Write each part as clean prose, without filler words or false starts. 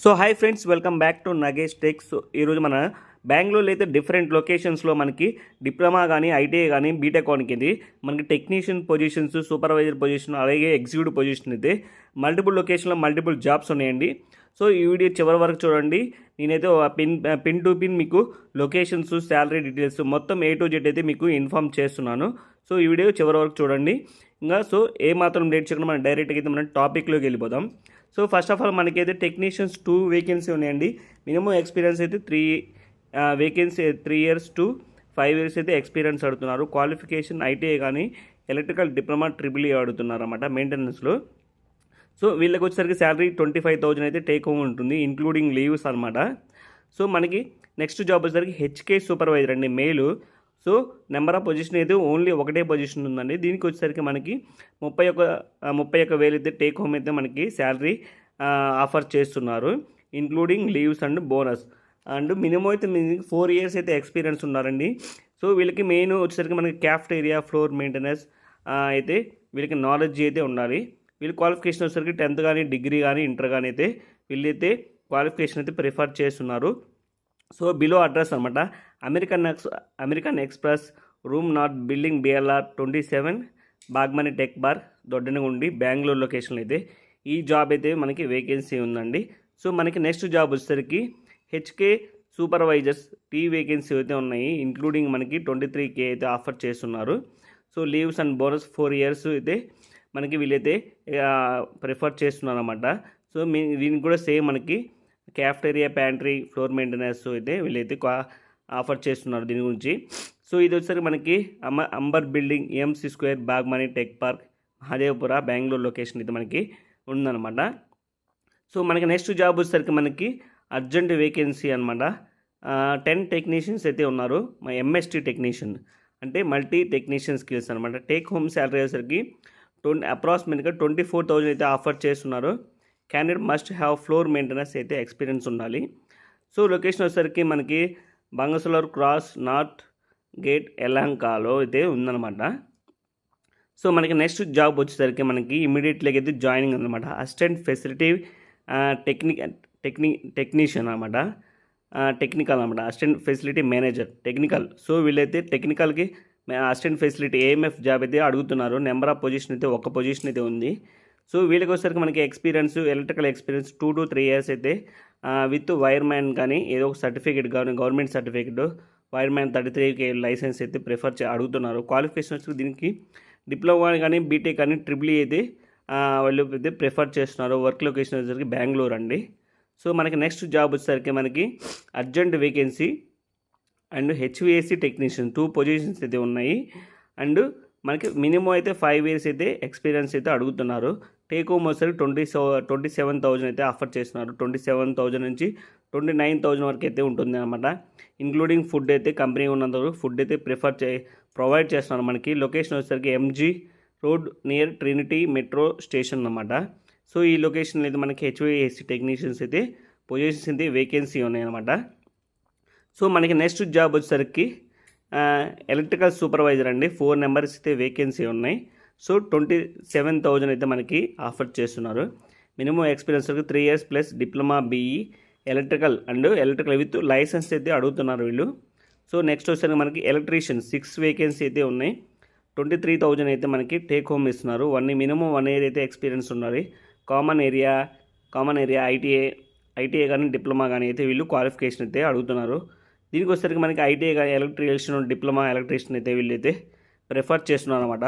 So hi friends, welcome back to Nagesh tech. So ఈరోజు మన బెంగళూరులో అయితే డిఫరెంట్ లొకేషన్స్లో మనకి డిప్లొమా కానీ ఐటీఐ కానీ బీటెక్ ఇది మనకి టెక్నీషియన్ పొజిషన్స్, సూపర్వైజర్ పొజిషన్, అలాగే ఎగ్జిక్యూటివ్ పొజిషన్ అయితే మల్టిపుల్ లొకేషన్లో మల్టిపుల్ జాబ్స్ ఉన్నాయండి. సో ఈ వీడియో చివరి వరకు చూడండి. నేనైతే పిన్ టు పిన్ మీకు లొకేషన్స్, శాలరీ డీటెయిల్స్ మొత్తం A to Z అయితే మీకు ఇన్ఫామ్ చేస్తున్నాను. సో ఈ వీడియో చివరి వరకు చూడండి. సో ఏ మాత్రం లేట్ చేయకుండా మనం డైరెక్ట్గా అయితే మనం టాపిక్లోకి వెళ్ళిపోదాం. సో ఫస్ట్ ఆఫ్ ఆల్ మనకైతే టెక్నీషియన్స్ 2 వేకెన్సీ ఉన్నాయండి. మినిమం ఎక్స్పీరియన్స్ అయితే 3 వేకెన్సీ 3 years to 5 years అయితే ఎక్స్పీరియన్స్ అడుగుతున్నారు. క్వాలిఫికేషన్ ఐటీఐ కానీ ఎలక్ట్రికల్ డిప్లొమా EEE అడుగుతున్నారు అన్నమాట మెయింటెనెన్స్లో. సో వీళ్ళకి వచ్చేసరికి శాలరీ 25,000 అయితే టేక్ హోమ్ ఉంటుంది, ఇంక్లూడింగ్ లీవ్స్ అనమాట. సో మనకి నెక్స్ట్ జాబ్ వచ్చేసరికి హెచ్కే సూపర్వైజర్ అండి, mail. So number of position అయితే ఓన్లీ ఒకటే పొజిషన్ ఉందండి. దీనికి వచ్చేసరికి మనకి 31,000 అయితే టేక్ హోమ్ అయితే మనకి శాలరీ ఆఫర్ చేస్తున్నారు, including leaves and bonus. And minimum అయితే 4 years అయితే ఎక్స్పీరియన్స్ ఉన్నారండి. సో వీళ్ళకి మెయిన్ వచ్చేసరికి మనకి క్యాఫ్టేరియా, ఫ్లోర్ మెయింటెనెన్స్ అయితే వీళ్ళకి నాలెడ్జ్ అయితే ఉండాలి. వీళ్ళ క్వాలిఫికేషన్ వచ్చేసరికి 10th కానీ డిగ్రీ కానీ ఇంటర్ కానీ అయితే వీళ్ళైతే క్వాలిఫికేషన్ అయితే ప్రిఫర్ చేస్తున్నారు. సో బిలో అడ్రస్ అనమాట, American Express, room north building, BLR 27, Bagmane tech park, Doddanagundi, Bengaluru లొకేషన్లో అయితే ఈ జాబ్ అయితే మనకి వేకెన్సీ ఉందండి. సో మనకి నెక్స్ట్ జాబ్ వచ్చేసరికి హెచ్కే సూపర్వైజర్స్ వేకెన్సీ అయితే ఉన్నాయి, ఇంక్లూడింగ్ మనకి 23K అయితే ఆఫర్ చేస్తున్నారు. So leaves and bonus 4 years అయితే మనకి వీళ్ళైతే ప్రిఫర్ చేస్తున్నారు అనమాట. సో దీనికి కూడా సేమ్ మనకి క్యాఫ్టేరియా, ప్యాంట్రీ, ఫ్లోర్ మెయింటెనెన్స్ అయితే వీళ్ళైతే ఆఫర్ చేస్తున్నారు దీని గురించి. సో ఇది వచ్చేసరికి మనకి amber building, EMC square, Bagmane tech park, Mahadevapura, Bengaluru location అయితే మనకి ఉందన్నమాట. సో మనకి నెక్స్ట్ జాబ్ వచ్చేసరికి మనకి అర్జెంట్ వేకెన్సీ అనమాట. 10 టెక్నీషియన్స్ అయితే ఉన్నారు. మా MST టెక్నీషియన్ అంటే మల్టీ టెక్నీషియన్ స్కిల్స్ అనమాట. టేక్ హోమ్ శాలరీ వచ్చేసరికి అప్రాక్సిమేట్గా 24,000 అయితే ఆఫర్ చేస్తున్నారు. Candidate must have floor maintenance అయితే ఎక్స్పీరియన్స్ ఉండాలి. సో లొకేషన్ వచ్చేసరికి మనకి బంగసలూర్ క్రాస్, నార్త్ గేట్, ఎలాంకాలో అయితే ఉందన్నమాట. సో మనకి నెక్స్ట్ జాబ్ వచ్చేసరికి మనకి ఇమీడియట్లీ అయితే జాయినింగ్ అనమాట. అసిస్టెంట్ ఫెసిలిటీ టెక్నీషియన్ అనమాట, టెక్నికల్ అనమాట, assistant facility manager technical. So వీళ్ళైతే టెక్నికల్కి అసిస్టెంట్ ఫెసిలిటీ AMF జాబ్ అయితే అడుగుతున్నారు. నెంబర్ ఆఫ్ పొజిషన్ అయితే ఒక పొజిషన్ అయితే ఉంది. సో వీళ్ళకి వచ్చేసరికి మనకి experience, electrical experience 2 to 3 years అయితే విత్ వైర్ మ్యాన్ కానీ ఏదో ఒక సర్టిఫికేట్ కానీ government certificate, wire man 33K licence అయితే అడుగుతున్నారు. క్వాలిఫికేషన్ వచ్చి దీనికి డిప్లొమా కానీ బీటెక్ కానీ EEE అయితే వాళ్ళు అయితే ప్రిఫర్ చేస్తున్నారు. వర్క్ లొకేషన్ వచ్చేసరికి బెంగళూరు అండి. సో మనకి నెక్స్ట్ జాబ్ వచ్చేసరికి మనకి urgent vacancy and HVAC technician 2 positions అయితే ఉన్నాయి. అండ్ మనకి మినిమం అయితే 5 years అయితే ఎక్స్పీరియన్స్ అయితే అడుగుతున్నారు. టేక్ హోమ్ వచ్చేసరికి 27,000 అయితే ఆఫర్ చేస్తున్నారు. 27,000 నుంచి 29,000 వరకు అయితే ఉంటుంది అనమాట. ఇంక్లూడింగ్ ఫుడ్ అయితే కంపెనీ ఉన్నంత వరకు ఫుడ్ అయితే ప్రొవైడ్ చేస్తున్నారు. మనకి లొకేషన్ వచ్చేసరికి MG road near Trinity metro station అనమాట. సో ఈ లొకేషన్ అయితే మనకి HVAC టెక్నీషియన్స్ అయితే పొజిషన్స్ అయితే వేకెన్సీ ఉన్నాయన్నమాట. సో మనకి నెక్స్ట్ జాబ్ వచ్చేసరికి ఎలక్ట్రికల్ సూపర్వైజర్ అండి. 4 numbers అయితే వేకెన్సీ ఉన్నాయి. సో 27,000 అయితే మనకి ఆఫర్ చేస్తున్నారు. Minimum experience 3 years plus diploma BE electrical with licence అయితే అడుగుతున్నారు వీళ్ళు. సో నెక్స్ట్ వచ్చేసరికి మనకి ఎలక్ట్రీషియన్ 6 వేకెన్సీ అయితే ఉన్నాయి. 23,000 అయితే మనకి టేక్ హోమ్ ఇస్తున్నారు. మినిమం 1 year అయితే ఎక్స్పీరియన్స్ ఉండాలి. కామన్ ఏరియా ఐటీఐ కానీ డిప్లొమా కానీ అయితే వీళ్ళు క్వాలిఫికేషన్ అయితే అడుగుతున్నారు. దీనికి వచ్చేసరికి మనకి ఐటీఐ కానీ ఎలక్ట్రీషియన్, డిప్లొమా ఎలక్ట్రీషియన్ అయితే వీళ్ళైతే ప్రిఫర్ చేస్తున్నారు అనమాట.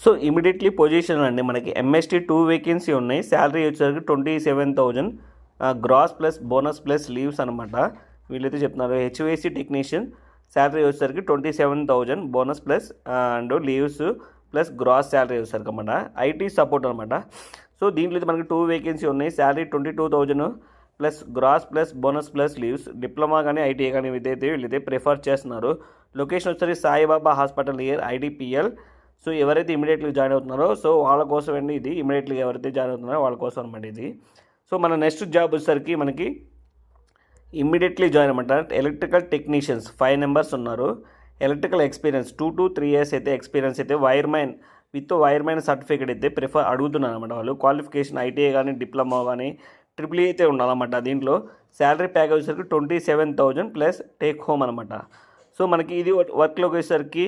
సో ఇమీడియట్లీ పొజిషన్ అండి మనకి MST 2 వేకెన్సీ ఉన్నాయి. శాలరీ వచ్చేసరికి 27,000 gross plus bonus plus leaves అనమాట. వీళ్ళైతే చెప్తున్నారు. HVAC టెక్నీషియన్ శాలరీ వచ్చేసరికి 27,000 bonus plus and leaves plus gross salary వచ్చేసరికి అనమాట. IT సపోర్ట్ అనమాట. సో దీంట్లో అయితే మనకి 2 వేకెన్సీ ఉన్నాయి. Salary 22,000 plus gross plus bonus plus leaves. Diploma కానీ ఐటీఐ కానీ అయితే వీళ్ళైతే ప్రిఫర్ చేస్తున్నారు. లొకేషన్ వచ్చేసరికి Saibaba hospital near IDPL. So ఎవరైతే ఇమీడియట్లీ జాయిన్ అవుతున్నారో సో వాళ్ళ కోసం అండి ఇది. ఇమీడియట్లీ ఎవరైతే జాయిన్ అవుతున్నారో వాళ్ళ కోసం అనమాట ఇది. సో మన నెక్స్ట్ జాబ్ వచ్చేసరికి మనకి ఇమ్మీడియట్లీ జాయిన్ అనమాట. ఎలక్ట్రికల్ టెక్నీషియన్స్ 5 numbers ఉన్నారు. ఎలక్ట్రికల్ ఎక్స్పీరియన్స్ 2 to 3 years అయితే ఎక్స్పీరియన్స్ అయితే వైర్ మ్యాన్ సర్టిఫికేట్ అయితే అడుగుతున్నారు అనమాట వాళ్ళు. క్వాలిఫికేషన్ ఐటీఐ కానీ డిప్లొమా కానీ ట్రిపుల్ అయితే ఉండాలన్నమాట. దీంట్లో శాలరీ ప్యాకేజ్ వచ్చేసరికి 27,000 ప్లస్ టేక్ హోమ్ అనమాట. సో మనకి ఇది వర్క్లోకి వచ్చేసరికి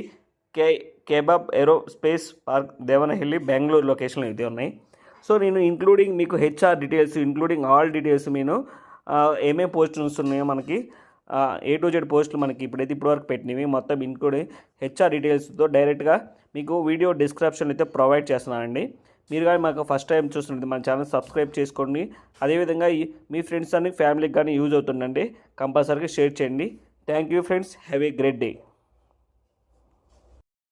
కేబాబ్ ఏరోస్పేస్ పార్క్ దేవనహల్లి బెంగళూరు లొకేషన్లో అయితే ఉన్నాయి. సో నేను ఇంక్లూడింగ్ మీకు HR details including all details నేను ఏమేమి పోస్టులు ఉన్నాయో మనకి A to Z పోస్టులు మనకి ఇప్పటివరకు పెట్టినవి మొత్తం ఇంక్లూడింగ్ హెచ్ఆర్ డీటెయిల్స్తో డైరెక్ట్గా మీకు వీడియో డిస్క్రిప్షన్ అయితే ప్రొవైడ్ చేస్తున్నానండి. మీరు కానీ మాకు ఫస్ట్ టైం చూస్తుంటే మన ఛానల్ సబ్స్క్రైబ్ చేసుకోండి. అదేవిధంగా మీ ఫ్రెండ్స్ అని ఫ్యామిలీకి కానీ యూజ్ అవుతుందండి, కంపల్సరీగా షేర్ చేయండి. Thank you friends, have a great day.